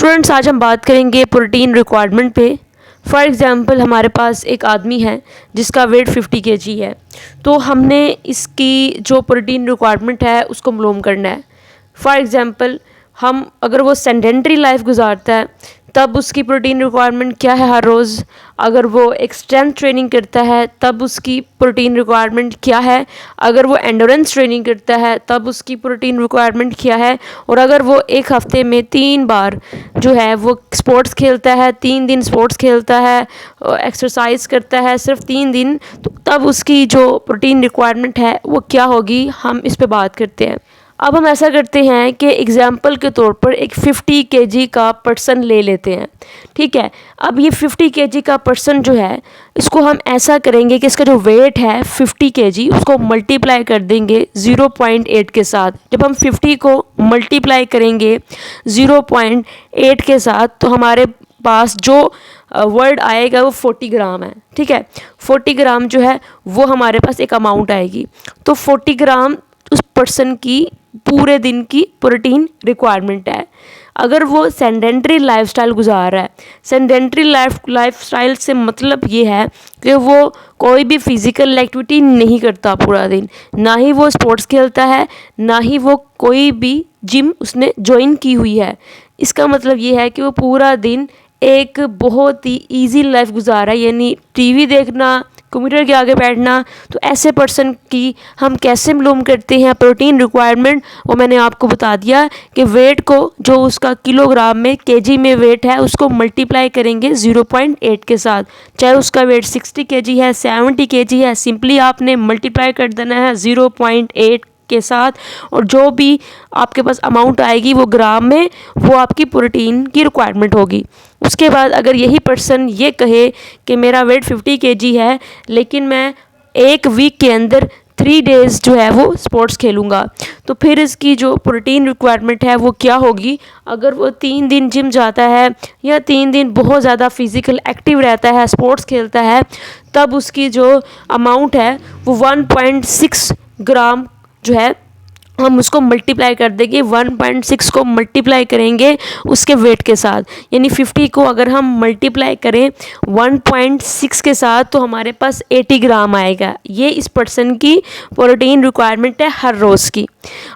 Students, आज हम बात करेंगे प्रोटीन रिक्वायरमेंट पे। फॉर एग्ज़ाम्पल हमारे पास एक आदमी है जिसका वेट 50 kg है, तो हमने इसकी जो प्रोटीन रिक्वायरमेंट है उसको मालूम करना है। फॉर एग्ज़ाम्पल हम अगर वो सेडेंटरी लाइफ गुजारता है तब उसकी प्रोटीन रिक्वायरमेंट क्या है हर रोज़। अगर वो एक स्ट्रेंथ ट्रेनिंग करता है तब उसकी प्रोटीन रिक्वायरमेंट क्या है। अगर वो एंडोरेंस ट्रेनिंग करता है तब उसकी प्रोटीन रिक्वायरमेंट क्या है। और अगर वो एक हफ़्ते में 3 बार जो है वो स्पोर्ट्स खेलता है, 3 दिन स्पोर्ट्स खेलता है, एक्सरसाइज करता है सिर्फ 3 दिन, तो तब उसकी जो प्रोटीन रिक्वायरमेंट है वो क्या होगी, हम इस पे बात करते हैं। अब हम ऐसा करते हैं कि एग्ज़ाम्पल के तौर पर एक 50 kg का पर्सन ले लेते हैं, ठीक है। अब ये 50 kg का पर्सन जो है इसको हम ऐसा करेंगे कि इसका जो वेट है 50 kg उसको मल्टीप्लाई कर देंगे 0.8 के साथ। जब हम 50 को मल्टीप्लाई करेंगे 0.8 के साथ तो हमारे पास जो वर्ड आएगा वो 40 ग्राम है, ठीक है। 40 ग्राम जो है वो हमारे पास एक अमाउंट आएगी। तो 40 ग्राम उस पर्सन की पूरे दिन की प्रोटीन रिक्वायरमेंट है। अगर वो सेडेंटरी लाइफस्टाइल गुजार रहा है, सेडेंटरी लाइफस्टाइल से मतलब ये है कि वो कोई भी फिज़िकल एक्टिविटी नहीं करता पूरा दिन, ना ही वो स्पोर्ट्स खेलता है, ना ही वो कोई भी जिम उसने ज्वाइन की हुई है। इसका मतलब ये है कि वो पूरा दिन एक बहुत ही इजी लाइफ गुजारा है, यानी टीवी देखना, कंप्यूटर के आगे बैठना। तो ऐसे पर्सन की हम कैसे मालूम करते हैं प्रोटीन रिक्वायरमेंट, वो मैंने आपको बता दिया कि वेट को जो उसका किलोग्राम में केजी में वेट है उसको मल्टीप्लाई करेंगे 0.8 के साथ। चाहे उसका वेट 60 kg है, 70 kg है, सिंपली आपने मल्टीप्लाई कर देना है 0.8 के साथ, और जो भी आपके पास अमाउंट आएगी वो ग्राम में, वो आपकी प्रोटीन की रिक्वायरमेंट होगी। उसके बाद अगर यही पर्सन ये कहे कि मेरा वेट 50 kg है लेकिन मैं एक वीक के अंदर 3 डेज़ जो है वो स्पोर्ट्स खेलूँगा, तो फिर इसकी जो प्रोटीन रिक्वायरमेंट है वो क्या होगी। अगर वो 3 दिन जिम जाता है या 3 दिन बहुत ज़्यादा फिज़िकल एक्टिव रहता है, स्पोर्ट्स खेलता है, तब उसकी जो अमाउंट है वो 1.6 ग्राम जो है हम उसको मल्टीप्लाई कर देंगे। 1.6 को मल्टीप्लाई करेंगे उसके वेट के साथ, यानी 50 को अगर हम मल्टीप्लाई करें 1.6 के साथ तो हमारे पास 80 ग्राम आएगा। ये इस पर्सन की प्रोटीन रिक्वायरमेंट है हर रोज़ की।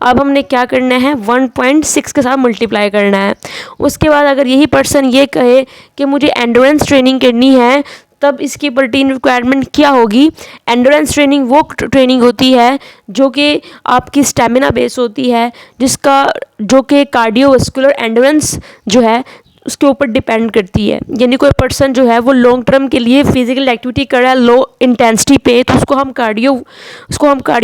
अब हमने क्या करना है, 1.6 के साथ मल्टीप्लाई करना है। उसके बाद अगर यही पर्सन ये कहे कि मुझे एंडोरेंस ट्रेनिंग करनी है, तब इसकी प्रोटीन रिक्वायरमेंट क्या होगी। एंडोरेंस ट्रेनिंग वो ट्रेनिंग होती है जो कि आपकी स्टेमिना बेस होती है, जिसका जो कि कार्डियोवास्कुलर एंडोरेंस जो है उसके ऊपर डिपेंड करती है। यानी कोई पर्सन जो है वो लॉन्ग टर्म के लिए फिजिकल एक्टिविटी कर रहा है लो इंटेंसिटी पे, तो उसको हम कार्डियो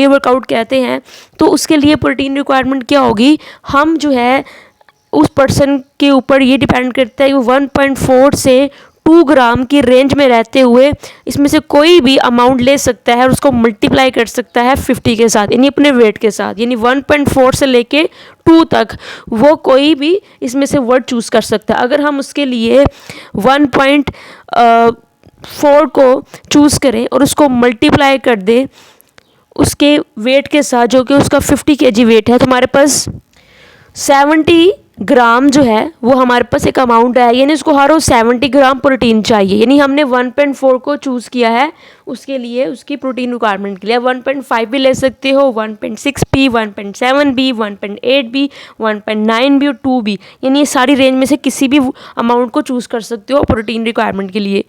वर्कआउट कहते हैं। तो उसके लिए प्रोटीन रिक्वायरमेंट क्या होगी, हम जो है उस पर्सन के ऊपर ये डिपेंड करता है कि 1.4 से 2 ग्राम की रेंज में रहते हुए इसमें से कोई भी अमाउंट ले सकता है और उसको मल्टीप्लाई कर सकता है 50 के साथ, यानी अपने वेट के साथ। यानी 1.4 से लेके 2 तक वो कोई भी इसमें से वर्ड चूज़ कर सकता है। अगर हम उसके लिए 1.4 को चूज़ करें और उसको मल्टीप्लाई कर दें उसके वेट के साथ, जो कि उसका 50 kg वेट है, तो हमारे पास 70 ग्राम जो है वो हमारे पास एक अमाउंट है। यानी उसको हर रोज़ 70 ग्राम प्रोटीन चाहिए। यानी हमने 1.4 को चूज़ किया है उसके लिए, उसकी प्रोटीन रिक्वायरमेंट के लिए। 1.5 भी ले सकते हो, 1.6 भी, 1.7 भी, 1.8 भी, 1.9 भी और 2 भी, यानी ये सारी रेंज में से किसी भी अमाउंट को चूज़ कर सकते हो प्रोटीन रिक्वायरमेंट के लिए।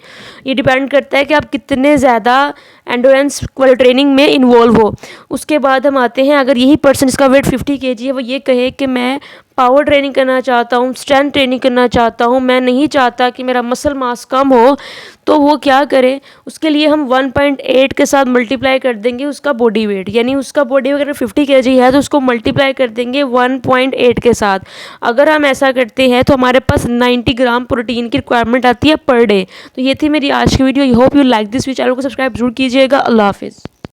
ये डिपेंड करता है कि आप कितने ज़्यादा एंडोरेंस वाली ट्रेनिंग में इन्वॉल्व हो। उसके बाद हम आते हैं, अगर यही पर्सन इसका वेट 50 kg है, वो ये कहे कि मैं पावर ट्रेनिंग करना चाहता हूँ, स्ट्रेंथ ट्रेनिंग करना चाहता हूँ, मैं नहीं चाहता कि मेरा मसल मास कम हो, तो वो क्या करे, उसके लिए हम 1.8 के साथ मल्टीप्लाई कर देंगे उसका बॉडी वेट। यानी उसका बॉडी वेट अगर 50 kg है तो उसको मल्टीप्लाई कर देंगे 1.8 के साथ। अगर हम ऐसा करते हैं तो हमारे पास 90 ग्राम प्रोटीन की रिक्वायरमेंट आती है पर डे। तो ये थी मेरी आज की video. I hope you like this video. Channel को सब्सक्राइब जरूर कीजिएगा। अल्लाह हाफिज़।